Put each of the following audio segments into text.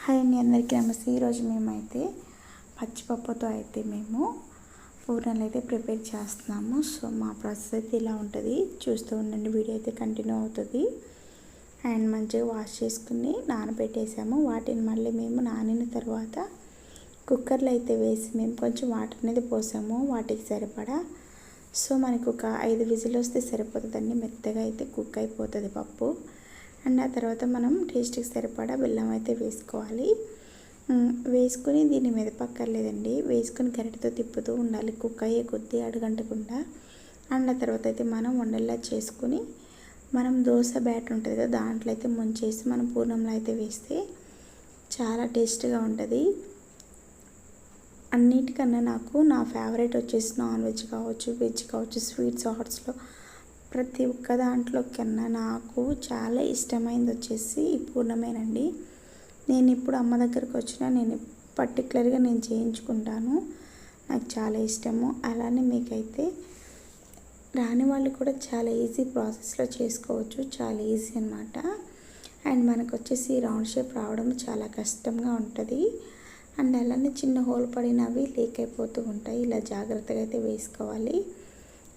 Hi అండి, అందరికీ నమస్తే. ఈరోజు మేమైతే పచ్చిపప్పుతో అయితే మేము పూర్ణాలు అయితే ప్రిపేర్ చేస్తున్నాము. సో మా ప్రాసెస్ అయితే ఇలా ఉంటుంది, చూస్తూ ఉండండి. వీడియో అయితే కంటిన్యూ అవుతుంది. అండ్ మంచిగా వాష్ చేసుకుని నానబెట్టేసాము. వాటిని మళ్ళీ మేము నానిన తర్వాత కుక్కర్లో అయితే వేసి మేము కొంచెం వాటర్ అనేది పోసాము వాటికి సరిపడా. సో మనకు ఒక 5 విజిల్ వస్తే సరిపోతుందండి. మెత్తగా అయితే కుక్ అయిపోతుంది పప్పు. అండ్ ఆ తర్వాత మనం టేస్ట్కి సరిపడా బెల్లం అయితే వేసుకోవాలి. వేసుకుని దీన్ని మెదపక్కర్లేదండి, వేసుకుని గరిటెతో తిప్పుతూ ఉండాలి కుక్ అయ్యే కొద్దీ అడుగంటకుండా. అండ్ ఆ తర్వాత అయితే మనం ఉండల్లా చేసుకుని మనం దోశ బ్యాటర్ ఉంటుంది కదా, దాంట్లో అయితే ముంచేసి మనం పూర్ణంలో అయితే వేస్తే చాలా టేస్ట్గా ఉంటుంది. అన్నిటికన్నా నాకు నా ఫేవరెట్ వచ్చేసి నాన్ వెజ్ కావచ్చు, వెజ్ కావచ్చు, స్వీట్స్ హాట్స్లో ప్రతి ఒక్క దాంట్లో కన్నా నాకు చాలా ఇష్టమైనది వచ్చేసి ఈ పూర్ణమేనండి. నేను ఇప్పుడు అమ్మ దగ్గరకు వచ్చినా నేను పర్టికులర్గా నేను చేయించుకుంటాను, నాకు చాలా ఇష్టము. అలానే మీకైతే రాని వాళ్ళు కూడా చాలా ఈజీ ప్రాసెస్లో చేసుకోవచ్చు, చాలా ఈజీ అనమాట. అండ్ మనకు వచ్చేసి రౌండ్ షేప్ రావడం చాలా కష్టంగా ఉంటుంది. అండ్ అలానే చిన్న హోల్ పడినవి లీక్ అయిపోతూ ఉంటాయి. ఇలా జాగ్రత్తగా అయితే వేసుకోవాలి.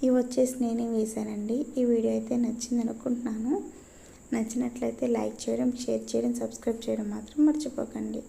ఇవి వచ్చేసి నేనే వేసానండి. ఈ వీడియో అయితే నచ్చింది అనుకుంటున్నాను. నచ్చినట్లయితే లైక్ చేయడం, షేర్ చేయడం, సబ్స్క్రైబ్ చేయడం మాత్రం మర్చిపోకండి.